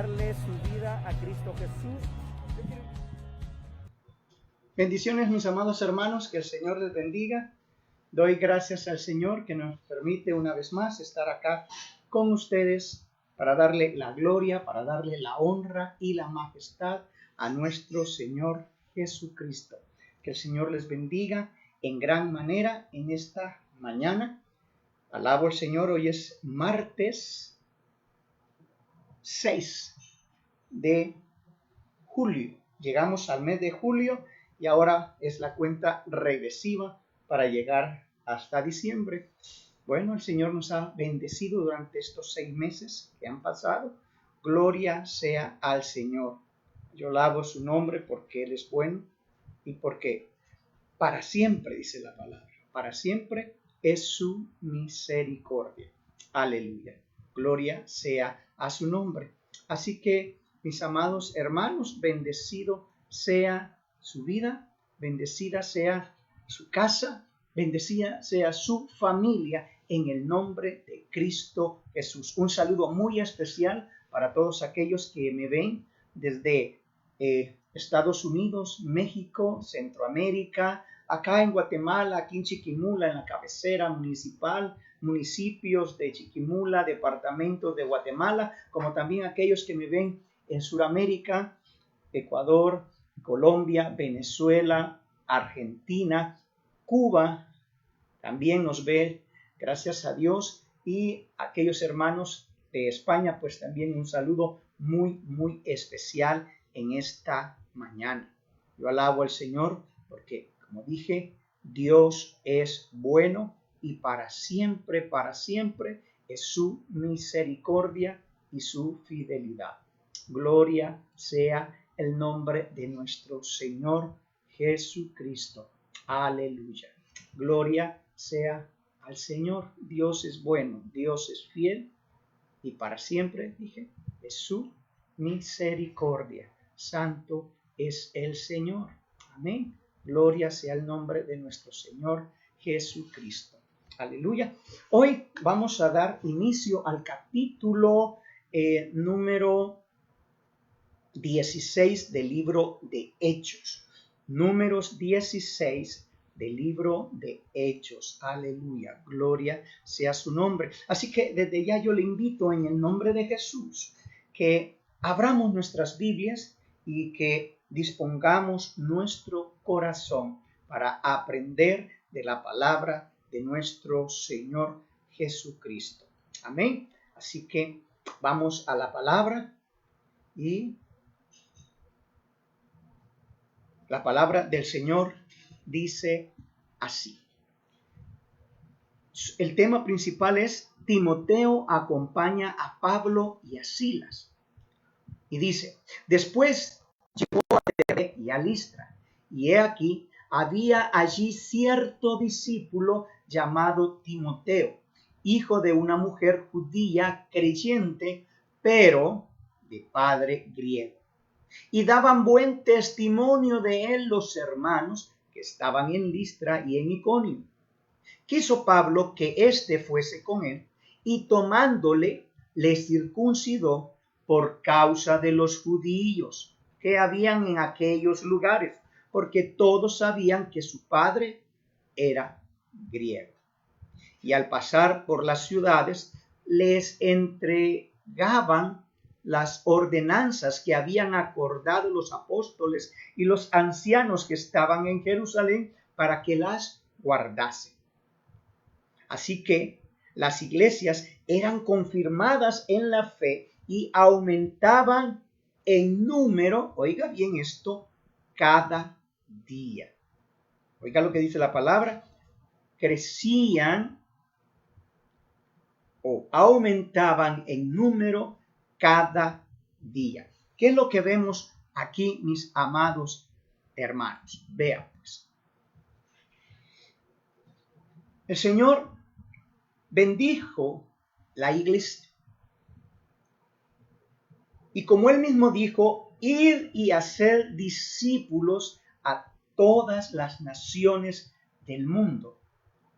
darle su vida a Cristo Jesús. Bendiciones, mis amados hermanos, que el Señor les bendiga. Doy gracias al Señor que nos permite una vez más estar acá con ustedes para darle la gloria, para darle la honra y la majestad a nuestro Señor Jesucristo. Que el Señor les bendiga en gran manera en esta mañana. Alabo al Señor, hoy es martes 6 de julio. Llegamos al mes de julio y ahora es la cuenta regresiva para llegar hasta diciembre. Bueno, el Señor nos ha bendecido durante estos 6 meses que han pasado. Gloria sea al Señor. Yo alabo su nombre porque Él es bueno y porque para siempre, dice la palabra, para siempre es su misericordia. Aleluya. Gloria sea a su nombre. Así que, mis amados hermanos, bendecido sea su vida, bendecida sea su casa, bendecida sea su familia en el nombre de Cristo Jesús. Un saludo muy especial para todos aquellos que me ven desde Estados Unidos, México, Centroamérica, acá en Guatemala, aquí en Chiquimula, en la cabecera municipal, municipios de Chiquimula, departamentos de Guatemala, como también aquellos que me ven en Sudamérica, Ecuador, Colombia, Venezuela, Argentina, Cuba, también nos ve, gracias a Dios, y aquellos hermanos de España, pues también un saludo muy especial en esta mañana. Yo alabo al Señor porque, como dije, Dios es bueno y para siempre es su misericordia y su fidelidad. Gloria sea el nombre de nuestro Señor Jesucristo. Aleluya. Gloria sea al Señor. Dios es bueno, Dios es fiel y para siempre, dije, es su misericordia. Santo es el Señor. Amén. Gloria sea el nombre de nuestro Señor Jesucristo. Aleluya. Hoy vamos a dar inicio al capítulo número 16 del libro de Hechos. Números 16 del libro de Hechos. Aleluya. Gloria sea su nombre. Así que desde ya yo le invito en el nombre de Jesús que abramos nuestras Biblias y que dispongamos nuestro corazón para aprender de la palabra de nuestro Señor Jesucristo. Amén. Así que vamos a la palabra y la palabra del Señor dice así. El tema principal es Timoteo acompaña a Pablo y a Silas. Y dice, después llegó a Derbe y a Listra, y he aquí, había allí cierto discípulo llamado Timoteo, hijo de una mujer judía creyente, pero de padre griego. Y daban buen testimonio de él los hermanos que estaban en Listra y en Iconio. Quiso Pablo que éste fuese con él, y tomándole, le circuncidó por causa de los judíos que habían en aquellos lugares, porque todos sabían que su padre era griego. Y al pasar por las ciudades, les entregaban las ordenanzas que habían acordado los apóstoles y los ancianos que estaban en Jerusalén para que las guardasen. Así que las iglesias eran confirmadas en la fe y aumentaban en número, oiga bien esto, cada día. Oiga lo que dice la palabra, crecían o aumentaban en número cada día. ¿Qué es lo que vemos aquí, mis amados hermanos? Vean pues. El Señor bendijo la iglesia. Y como Él mismo dijo, ir y hacer discípulos a todas las naciones del mundo,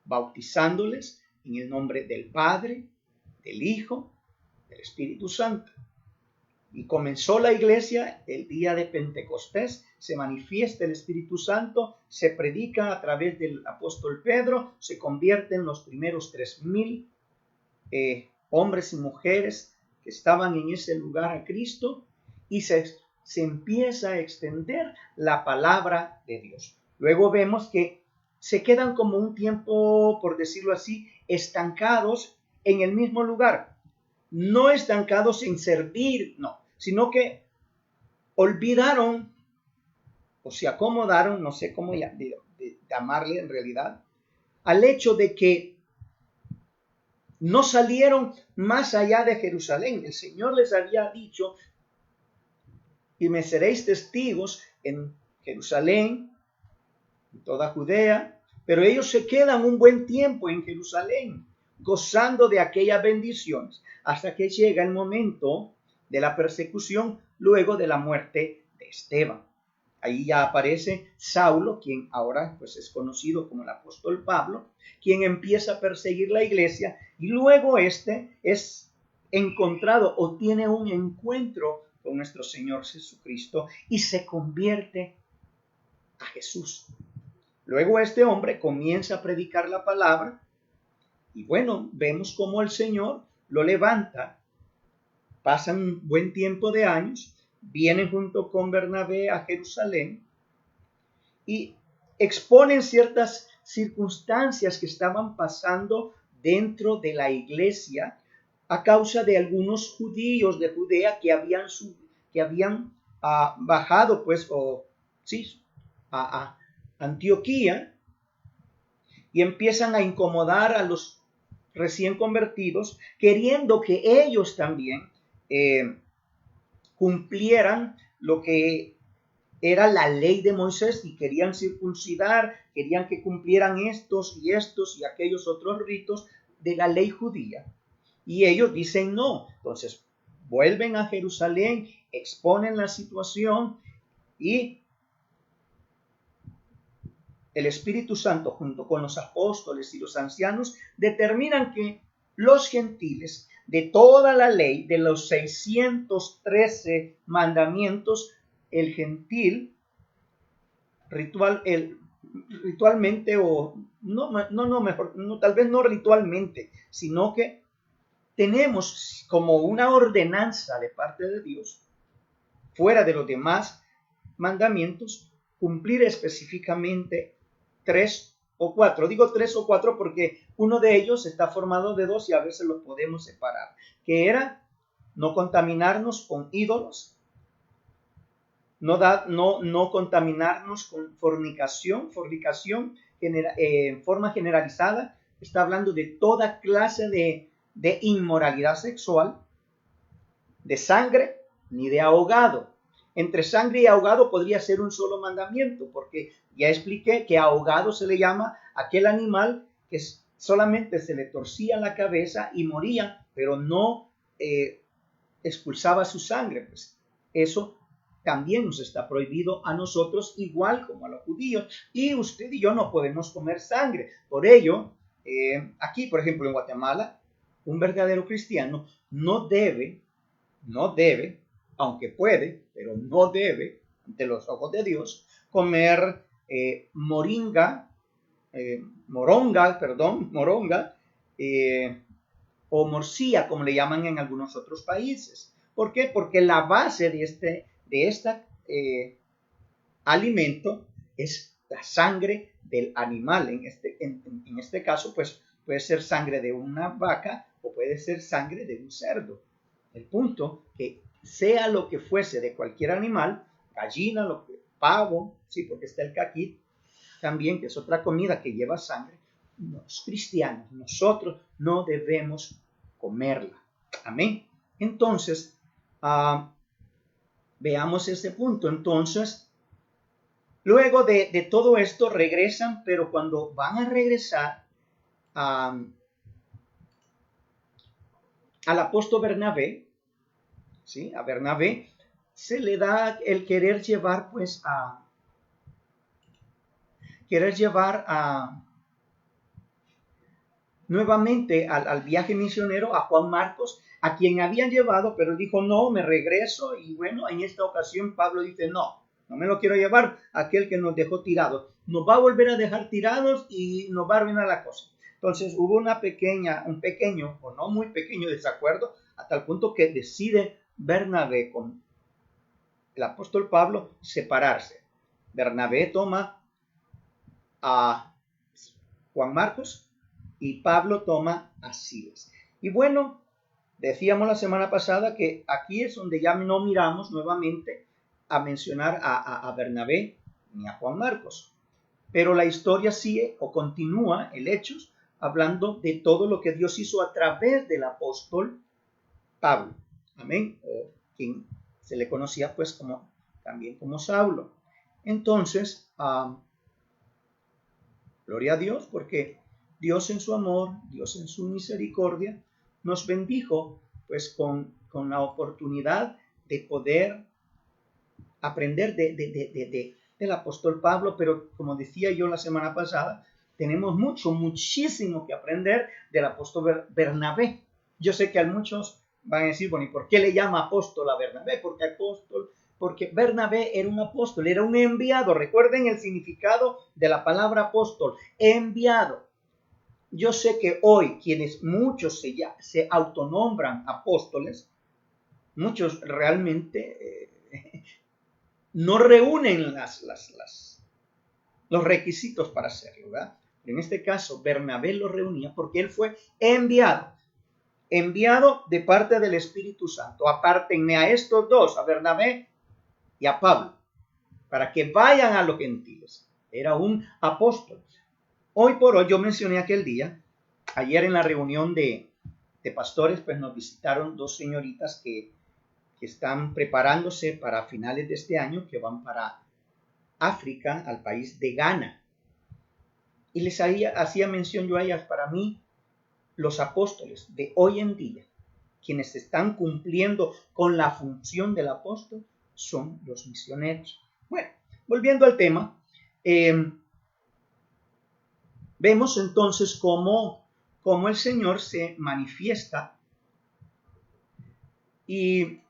bautizándoles en el nombre del Padre, del Hijo, del Espíritu Santo. Y comenzó la iglesia el día de Pentecostés, se manifiesta el Espíritu Santo, se predica a través del apóstol Pedro, se convierten los primeros 3,000 hombres y mujeres que estaban en ese lugar a Cristo, y se empieza a extender la palabra de Dios. Luego vemos que se quedan como un tiempo, por decirlo así, estancados en el mismo lugar. No estancados en servir, no, sino que olvidaron o se acomodaron, no sé cómo llamarle en realidad, al hecho de que no salieron más allá de Jerusalén. El Señor les había dicho: y me seréis testigos en Jerusalén, en toda Judea, pero ellos se quedan un buen tiempo en Jerusalén, gozando de aquellas bendiciones, hasta que llega el momento de la persecución luego de la muerte de Esteban. Ahí ya aparece Saulo, quien ahora pues es conocido como el apóstol Pablo, quien empieza a perseguir la iglesia, y luego este es encontrado o tiene un encuentro con nuestro Señor Jesucristo y se convierte a Jesús. Luego este hombre comienza a predicar la palabra, y bueno, vemos cómo el Señor lo levanta. Pasan un buen tiempo de años, vienen junto con Bernabé a Jerusalén y exponen ciertas circunstancias que estaban pasando dentro de la iglesia a causa de algunos judíos de Judea que habían bajado pues a Antioquía, y empiezan a incomodar a los recién convertidos, queriendo que ellos también cumplieran lo que era la ley de Moisés, y querían circuncidar, querían que cumplieran estos y aquellos otros ritos de la ley judía. Y ellos dicen no. Entonces vuelven a Jerusalén, exponen la situación, y el Espíritu Santo junto con los apóstoles y los ancianos determinan que los gentiles, de toda la ley, de los 613 mandamientos, el gentil ritualmente, o tal vez no ritualmente, sino que tenemos como una ordenanza de parte de Dios, fuera de los demás mandamientos, cumplir específicamente 3 o 4. Digo 3 o 4 porque uno de ellos está formado de 2 y a veces los podemos separar, que era no contaminarnos con ídolos, no contaminarnos con fornicación en forma generalizada. Está hablando de toda clase de inmoralidad sexual, de sangre ni de ahogado. Entre sangre y ahogado podría ser un solo mandamiento, porque ya expliqué que ahogado se le llama aquel animal que solamente se le torcía la cabeza y moría, pero no expulsaba su sangre. Pues eso también nos está prohibido a nosotros, igual como a los judíos, y usted y yo no podemos comer sangre. Por ello, aquí, por ejemplo, en Guatemala, un verdadero cristiano no debe, aunque puede, pero no debe, ante los ojos de Dios, comer moronga, o morcilla, como le llaman en algunos otros países. ¿Por qué? Porque la base de este alimento es la sangre del animal. En este caso, pues puede ser sangre de una vaca o puede ser sangre de un cerdo. El punto que sea lo que fuese de cualquier animal, gallina, pavo, sí, porque está el caquit también, que es otra comida que lleva sangre, los cristianos, nosotros no debemos comerla. Amén. Entonces, veamos este punto. Entonces, luego de todo esto regresan, pero cuando van a regresar al apóstol Bernabé, ¿sí? A Bernabé se le da el querer llevar nuevamente al viaje misionero a Juan Marcos, a quien habían llevado, pero él dijo, no, me regreso. Y bueno, en esta ocasión Pablo dice, no me lo quiero llevar, aquel que nos dejó tirados. Nos va a volver a dejar tirados y nos va a arruinar la cosa. Entonces hubo un pequeño o no muy pequeño desacuerdo, hasta el punto que decide Bernabé con el apóstol Pablo separarse. Bernabé toma a Juan Marcos y Pablo toma a Silas. Y bueno, decíamos la semana pasada que aquí es donde ya no miramos nuevamente a mencionar a Bernabé ni a Juan Marcos. Pero la historia sigue o continúa, el Hechos, hablando de todo lo que Dios hizo a través del apóstol Pablo. Amén. O quien se le conocía pues también como Saulo. Entonces, gloria a Dios, porque Dios en su amor, Dios en su misericordia, nos bendijo pues con la oportunidad de poder aprender del apóstol Pablo, pero como decía yo la semana pasada, tenemos muchísimo que aprender del apóstol Bernabé. Yo sé que a muchos van a decir, bueno, ¿y por qué le llama apóstol a Bernabé? Porque Bernabé era un apóstol, era un enviado. Recuerden el significado de la palabra apóstol, enviado. Yo sé que hoy muchos se autonombran apóstoles, muchos realmente no reúnen los requisitos para hacerlo, ¿verdad? En este caso, Bernabé lo reunía porque él fue enviado de parte del Espíritu Santo. Apártenme a estos dos, a Bernabé y a Pablo, para que vayan a los gentiles. Era un apóstol. Hoy por hoy, yo mencioné aquel día, ayer en la reunión de pastores, pues nos visitaron dos señoritas que están preparándose para finales de este año, que van para África, al país de Ghana. Y les hacía mención yo a ellas, para mí, los apóstoles de hoy en día, quienes están cumpliendo con la función del apóstol, son los misioneros. Bueno, volviendo al tema, vemos entonces cómo el Señor se manifiesta y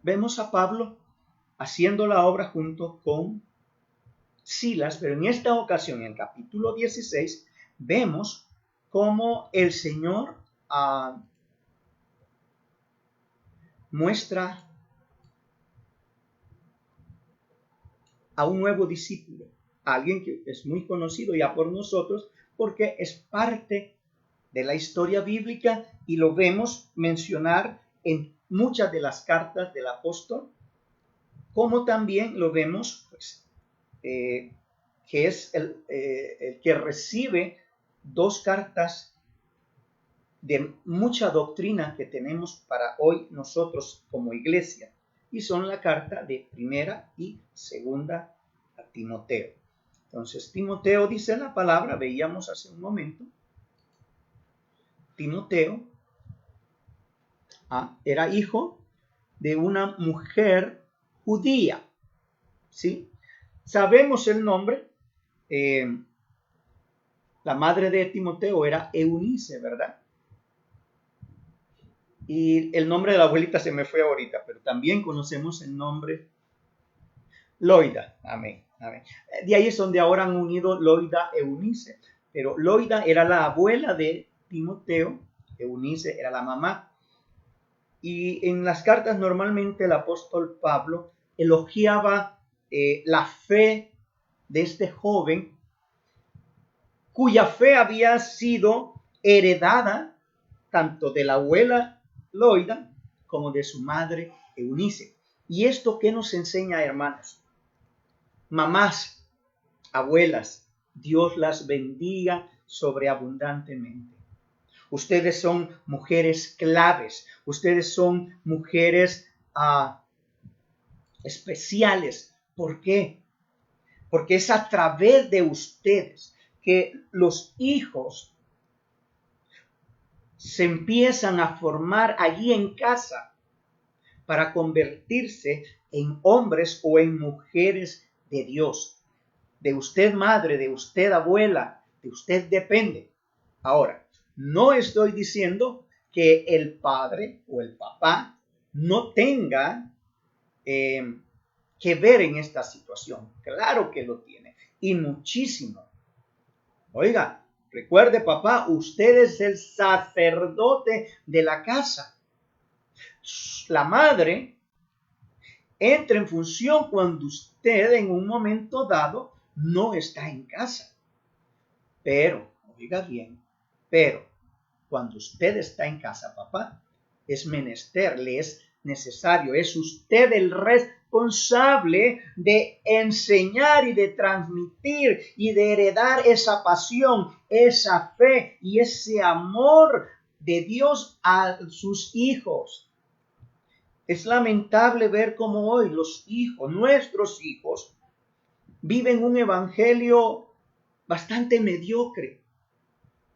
vemos a Pablo haciendo la obra junto con Silas, pero en esta ocasión, en el capítulo 16, vemos cómo el Señor muestra a un nuevo discípulo, a alguien que es muy conocido ya por nosotros, porque es parte de la historia bíblica y lo vemos mencionar en muchas de las cartas del apóstol, como también lo vemos pues, que es el que recibe dos cartas de mucha doctrina que tenemos para hoy nosotros como iglesia, y son la carta de primera y segunda a Timoteo. Entonces, Timoteo dice la palabra, veíamos hace un momento, Timoteo era hijo de una mujer judía, ¿sí? Sabemos el nombre, la madre de Timoteo era Eunice, ¿verdad? Y el nombre de la abuelita se me fue ahorita, pero también conocemos el nombre Loida, amén. De ahí es donde ahora han unido Loida e Eunice, pero Loida era la abuela de Timoteo, Eunice era la mamá. Y en las cartas normalmente el apóstol Pablo elogiaba la fe de este joven, cuya fe había sido heredada tanto de la abuela Loida como de su madre Eunice. ¿Y esto qué nos enseña, hermanos? Mamás, abuelas, Dios las bendiga sobreabundantemente. Ustedes son mujeres claves, ustedes son mujeres especiales. ¿Por qué? Porque es a través de ustedes que los hijos se empiezan a formar allí en casa para convertirse en hombres o en mujeres de Dios. De usted madre, de usted abuela, de usted depende. Ahora, no estoy diciendo que el padre o el papá no tenga que ver en esta situación. Claro que lo tiene, y muchísimo. Oiga, recuerde, papá, usted es el sacerdote de la casa. La madre entra en función cuando usted en un momento dado no está en casa. Pero, oiga bien, pero cuando usted está en casa, papá, es menester, le es necesario, es usted el responsable de enseñar y de transmitir y de heredar esa pasión, esa fe y ese amor de Dios a sus hijos. Es lamentable ver cómo hoy los hijos, nuestros hijos, viven un evangelio bastante mediocre.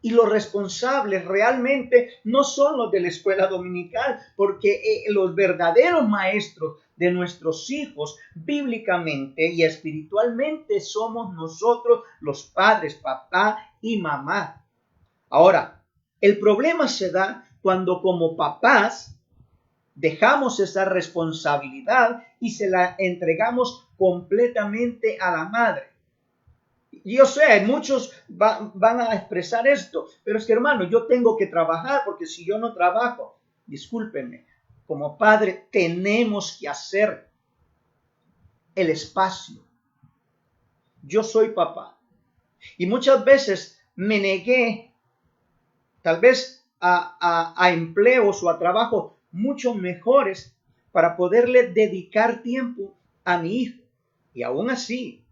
Y los responsables realmente no son los de la escuela dominical, porque los verdaderos maestros de nuestros hijos bíblicamente y espiritualmente somos nosotros los padres, papá y mamá. Ahora, el problema se da cuando como papás dejamos esa responsabilidad y se la entregamos completamente a la madre. Yo sé, muchos van a expresar esto, pero es que hermano, yo tengo que trabajar porque si yo no trabajo, discúlpenme, como padre tenemos que hacer el espacio. Yo soy papá y muchas veces me negué tal vez a empleos o a trabajos mucho mejores para poderle dedicar tiempo a mi hijo. Y aún así,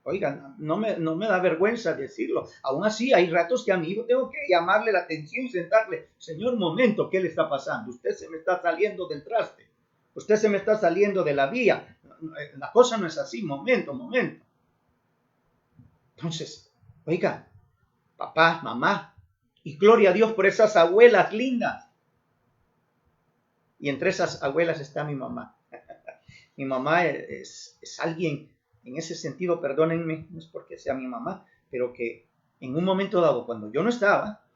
oigan, no me da vergüenza decirlo. Aún así, hay ratos que a mi hijo tengo que llamarle la atención y sentarle. Señor, momento, ¿qué le está pasando? Usted se me está saliendo del traste. Usted se me está saliendo de la vía. La cosa no es así. Momento. Entonces, oiga, papá, mamá, y gloria a Dios por esas abuelas lindas. Y entre esas abuelas está mi mamá. Mi mamá es alguien, en ese sentido, perdónenme, no es porque sea mi mamá, pero que en un momento dado, cuando yo no estaba,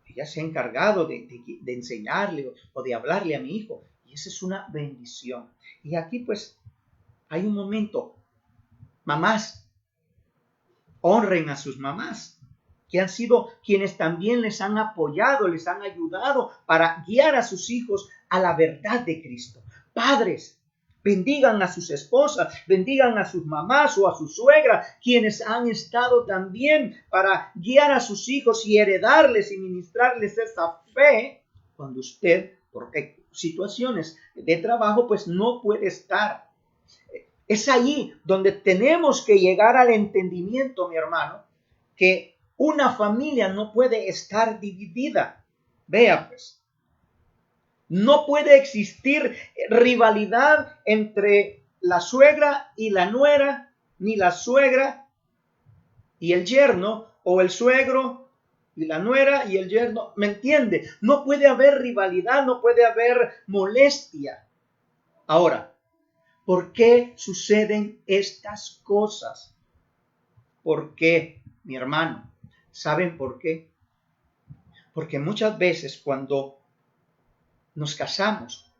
ella se ha encargado de enseñarle o de hablarle a mi hijo. Y esa es una bendición. Y aquí pues hay un momento. Mamás, honren a sus mamás, que han sido quienes también les han apoyado, les han ayudado para guiar a sus hijos a la verdad de Cristo. Padres, bendigan a sus esposas, bendigan a sus mamás o a su suegra, quienes han estado también para guiar a sus hijos y heredarles y ministrarles esa fe cuando usted, por situaciones de trabajo, pues no puede estar. Es allí donde tenemos que llegar al entendimiento, mi hermano, que una familia no puede estar dividida. Vea pues, no puede existir rivalidad entre la suegra y la nuera, ni la suegra y el yerno, o el suegro y la nuera y el yerno. ¿Me entiende? No puede haber rivalidad, no puede haber molestia. Ahora, ¿por qué suceden estas cosas? ¿Por qué, mi hermano? ¿Saben por qué? Porque muchas veces cuando nos casamos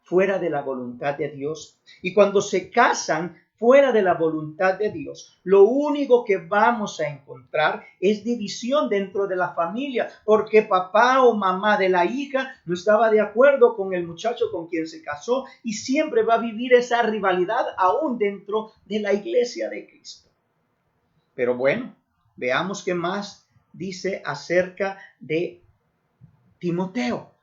fuera de la voluntad de Dios. Y cuando se casan fuera de la voluntad de Dios, lo único que vamos a encontrar es división dentro de la familia, porque papá o mamá de la hija no estaba de acuerdo con el muchacho con quien se casó y siempre va a vivir esa rivalidad aún dentro de la iglesia de Cristo. Pero bueno, veamos qué más dice acerca de Timoteo.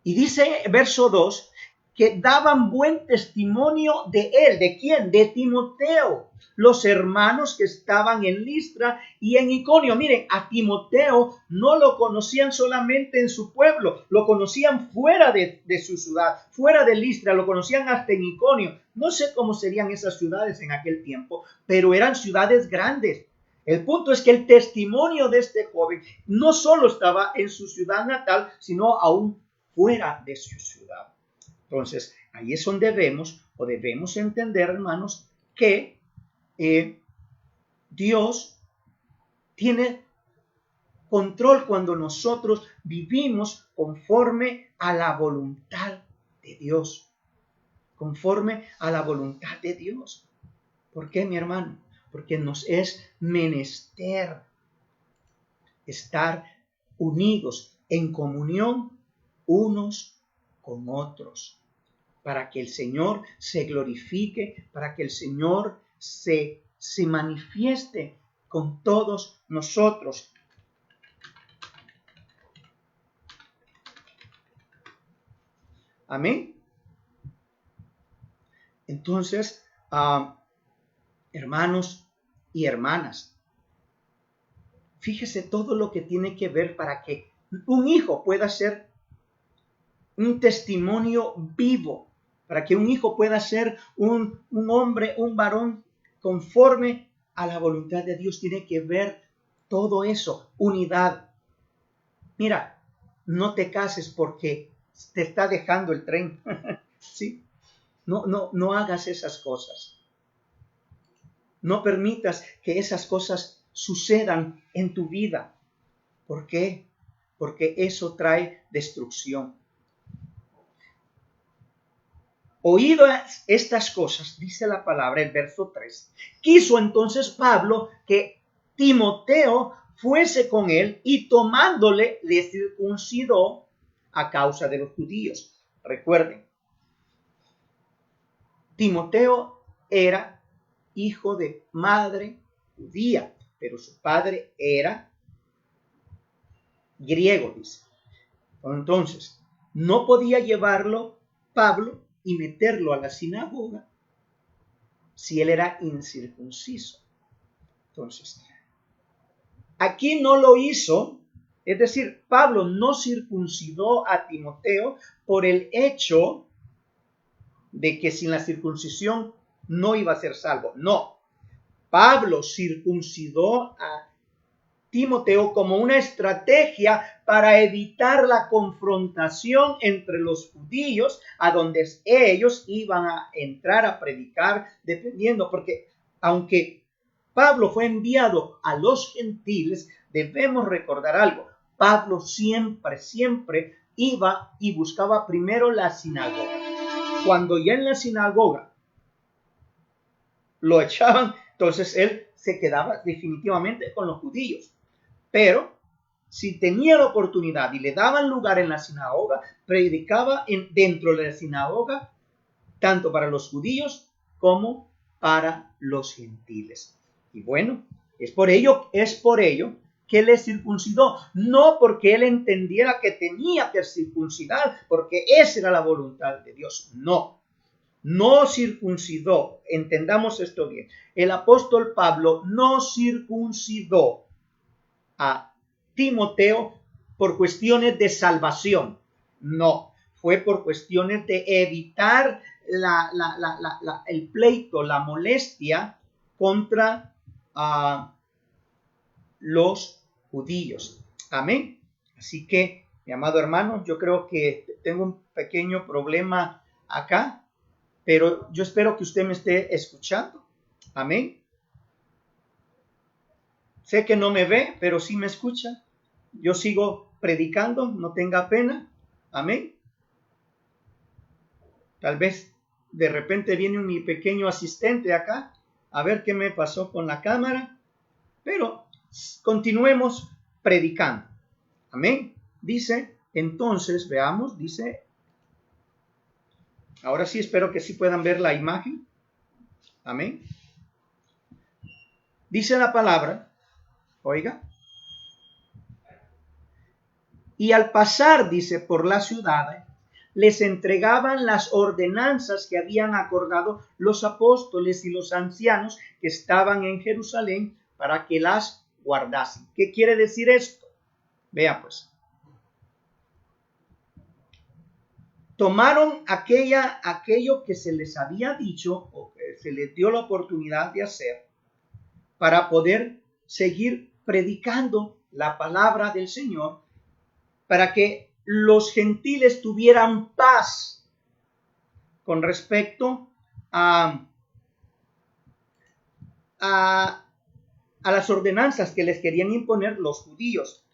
Y dice verso 2 que daban buen testimonio de él. ¿De quién? De Timoteo. Los hermanos que estaban en Listra y en Iconio. Miren, a Timoteo no lo conocían solamente en su pueblo, lo conocían fuera de su ciudad, fuera de Listra, lo conocían hasta en Iconio. No sé cómo serían esas ciudades en aquel tiempo, pero eran ciudades grandes. El punto es que el testimonio de este joven no solo estaba en su ciudad natal, sino aún fuera de su ciudad. Entonces, ahí es donde debemos entender, hermanos, que Dios tiene control cuando nosotros vivimos conforme a la voluntad de Dios. Conforme a la voluntad de Dios. ¿Por qué, mi hermano? Porque nos es menester estar unidos en comunión unos con otros, para que el Señor se glorifique, para que el Señor se manifieste con todos nosotros. Amén. Entonces, hermanos y hermanas, fíjese todo lo que tiene que ver para que un hijo pueda ser un testimonio vivo, para que un hijo pueda ser un hombre, un varón conforme a la voluntad de Dios. Tiene que ver todo eso, unidad. Mira, no te cases porque te está dejando el tren. ¿Sí? No hagas esas cosas. No permitas que esas cosas sucedan en tu vida. ¿Por qué? Porque eso trae destrucción. Oídas estas cosas, dice la palabra, el verso 3, quiso entonces Pablo que Timoteo fuese con él y tomándole le circuncidó a causa de los judíos. Recuerden, Timoteo era hijo de madre judía, pero su padre era griego, dice. Entonces, no podía llevarlo Pablo y meterlo a la sinagoga si él era incircunciso. Entonces, aquí no lo hizo, es decir, Pablo no circuncidó a Timoteo por el hecho de que sin la circuncisión no iba a ser salvo. No, Pablo circuncidó a Timoteo como una estrategia para evitar la confrontación entre los judíos a donde ellos iban a entrar a predicar, dependiendo, porque aunque Pablo fue enviado a los gentiles, debemos recordar algo. Pablo siempre iba y buscaba primero la sinagoga. Cuando ya en la sinagoga lo echaban, entonces él se quedaba definitivamente con los judíos. Pero si tenía la oportunidad y le daban lugar en la sinagoga, predicaba dentro de la sinagoga, tanto para los judíos como para los gentiles. Y bueno, es por ello que le circuncidó, no porque él entendiera que tenía que circuncidar, porque esa era la voluntad de Dios, no circuncidó. Entendamos esto bien. El apóstol Pablo no circuncidó a Timoteo por cuestiones de salvación. No, fue por cuestiones de evitar el pleito, la molestia contra los judíos. Amén. Así que, mi amado hermano, yo creo que tengo un pequeño problema acá, pero yo espero que usted me esté escuchando. Amén. Sé que no me ve, pero sí me escucha. Yo sigo predicando, no tenga pena. Amén. Tal vez de repente viene mi pequeño asistente acá a ver qué me pasó con la cámara, pero continuemos predicando. Amén. Dice, entonces, veamos, dice, ahora sí espero que sí puedan ver la imagen. Amén. Dice la palabra, oiga, y al pasar, dice, por la ciudad, les entregaban las ordenanzas que habían acordado los apóstoles y los ancianos que estaban en Jerusalén para que las guardasen. ¿Qué quiere decir esto? Vea pues. Tomaron aquello que se les había dicho o que se les dio la oportunidad de hacer para poder seguir predicando la palabra del Señor, para que los gentiles tuvieran paz con respecto a a las ordenanzas que les querían imponer los judíos.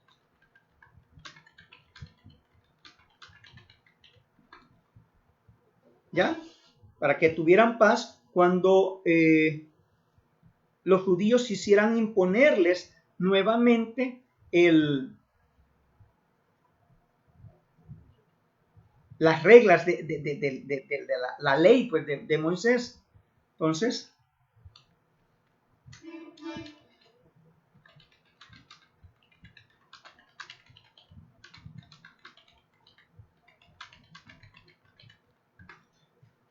¿Ya? Para que tuvieran paz cuando los judíos quisieran imponerles nuevamente las reglas de la ley pues, de Moisés.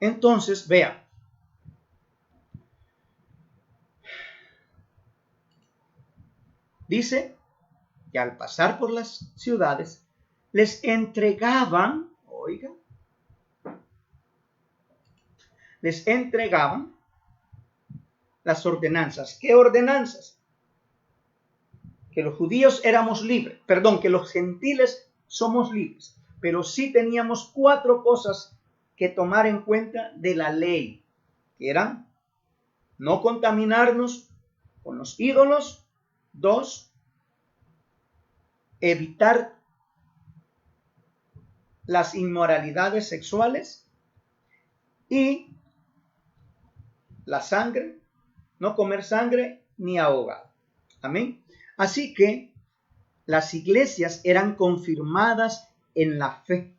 Entonces, vea. Dice que al pasar por las ciudades, les entregaban, oiga, les entregaban las ordenanzas. ¿Qué ordenanzas? Que los judíos éramos libres, perdón, que los gentiles somos libres, pero sí teníamos 4 cosas que tomar en cuenta de la ley, que eran no contaminarnos con los ídolos. 2, evitar las inmoralidades sexuales y la sangre, no comer sangre ni ahogado. Amén. Así que las iglesias eran confirmadas en la fe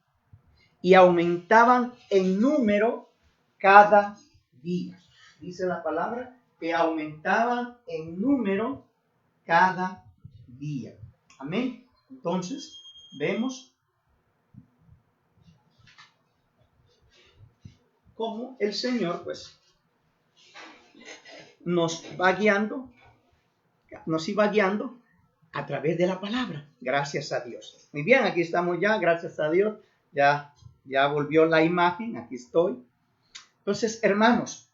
y aumentaban en número cada día. Dice la palabra que aumentaban en número cada día. Amén. Entonces, vemos cómo el Señor, pues, nos iba guiando a través de la palabra. Gracias a Dios. Muy bien, aquí estamos ya, gracias a Dios. Ya volvió la imagen, aquí estoy. Entonces, hermanos,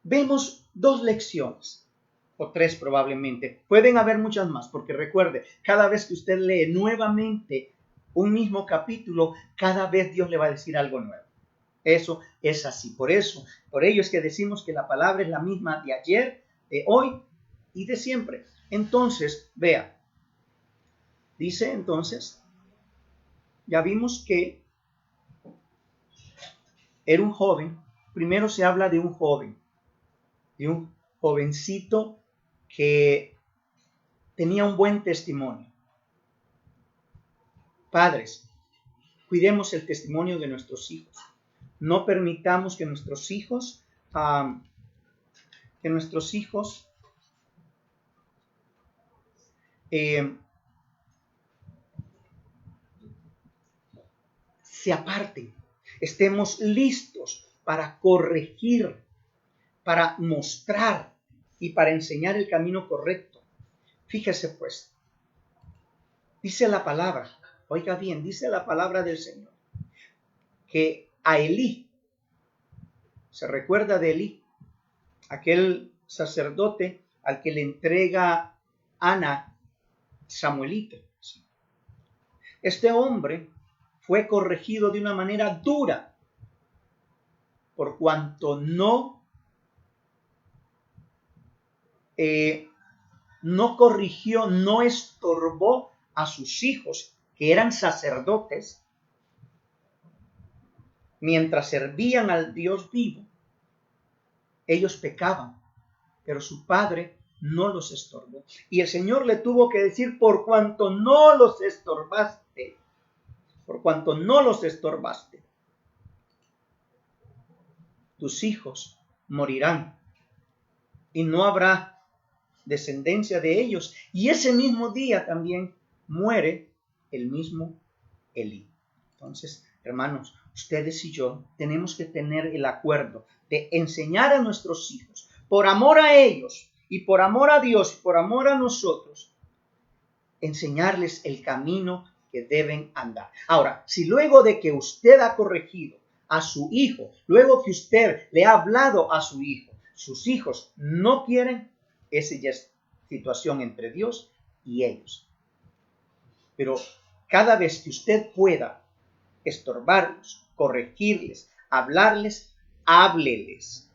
vemos 2 lecciones. O 3 probablemente. Pueden haber muchas más, porque recuerde, cada vez que usted lee nuevamente un mismo capítulo, cada vez Dios le va a decir algo nuevo. Eso es así. Por ello es que decimos que la palabra es la misma de ayer, de hoy y de siempre. Entonces, vea, dice entonces, ya vimos que era un joven. Primero se habla de un joven, de un jovencito que tenía un buen testimonio. Padres, cuidemos el testimonio de nuestros hijos. No permitamos que nuestros hijos se aparten. Estemos listos para corregir, para mostrar y para enseñar el camino correcto. Fíjese pues, dice la palabra, oiga bien, dice la palabra del Señor, que a Elí, se recuerda de Elí, aquel sacerdote al que le entrega Ana Samuelito. Este hombre fue corregido de una manera dura por cuanto no corrigió, no estorbó a sus hijos, que eran sacerdotes, mientras servían al Dios vivo. Ellos pecaban, pero su padre no los estorbó. Y el Señor le tuvo que decir, por cuanto no los estorbaste, tus hijos morirán y no habrá descendencia de ellos. Y ese mismo día también muere el mismo Elí. Entonces, hermanos, ustedes y yo tenemos que tener el acuerdo de enseñar a nuestros hijos, por amor a ellos y por amor a Dios y por amor a nosotros, enseñarles el camino que deben andar. Ahora, si luego de que usted ha corregido a su hijo, luego que usted le ha hablado a su hijo, sus hijos no quieren, esa ya es situación entre Dios y ellos. Pero cada vez que usted pueda estorbarlos, corregirles, hablarles, hábleles.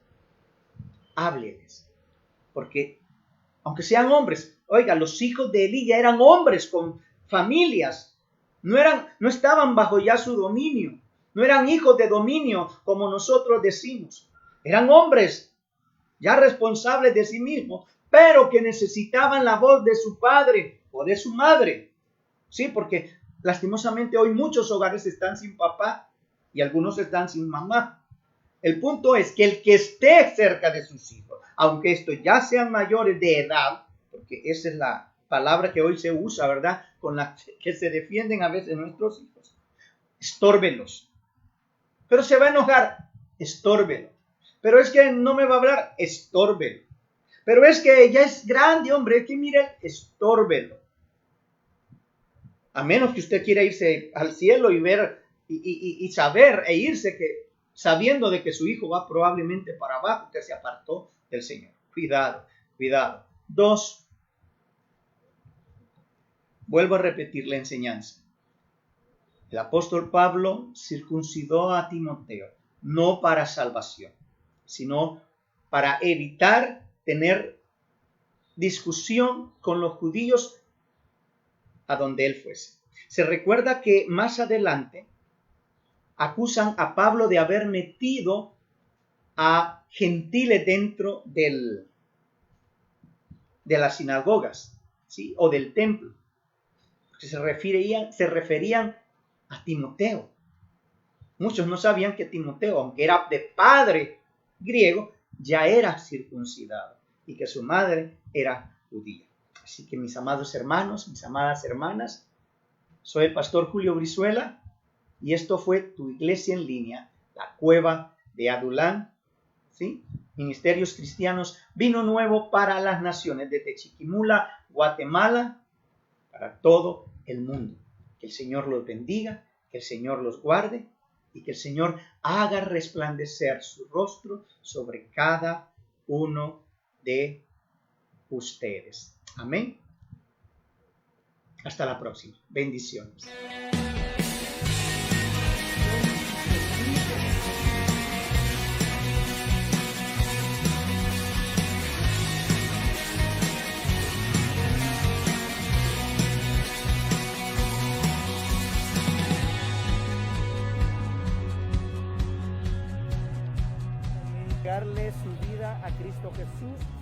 Porque aunque sean hombres, oiga, los hijos de Elí ya eran hombres con familias, no estaban bajo ya su dominio, no eran hijos de dominio como nosotros decimos, eran hombres ya responsables de sí mismos, pero que necesitaban la voz de su padre o de su madre. Sí, porque lastimosamente hoy muchos hogares están sin papá y algunos están sin mamá. El punto es que el que esté cerca de sus hijos, aunque estos ya sean mayores de edad, porque esa es la palabra que hoy se usa, ¿verdad? Con la que se defienden a veces nuestros hijos. Estórbelos. Pero se va a enojar, estórbelo. Pero es que no me va a hablar, estórbelo. Pero es que ya es grande, hombre, es que miren, estórbelo. A menos que usted quiera irse al cielo y ver y saber e irse sabiendo de que su hijo va probablemente para abajo, que se apartó del Señor. Cuidado, cuidado. 2. Vuelvo a repetir la enseñanza. El apóstol Pablo circuncidó a Timoteo, no para salvación, sino para evitar tener discusión con los judíos a donde él fuese. Se recuerda que más adelante acusan a Pablo de haber metido a gentiles dentro de las sinagogas, ¿sí? O del templo. Se referían a Timoteo. Muchos no sabían que Timoteo, aunque era de padre griego, ya era circuncidado y que su madre era judía. Así que mis amados hermanos, mis amadas hermanas, soy el pastor Julio Brizuela y esto fue tu iglesia en línea, la Cueva de Adulán, ¿sí? Ministerios Cristianos, vino nuevo para las naciones de Techiquimula, Guatemala, para todo el mundo. Que el Señor los bendiga, que el Señor los guarde y que el Señor haga resplandecer su rostro sobre cada uno de ustedes. Amén. Hasta la próxima. Bendiciones. Darle su vida a Cristo Jesús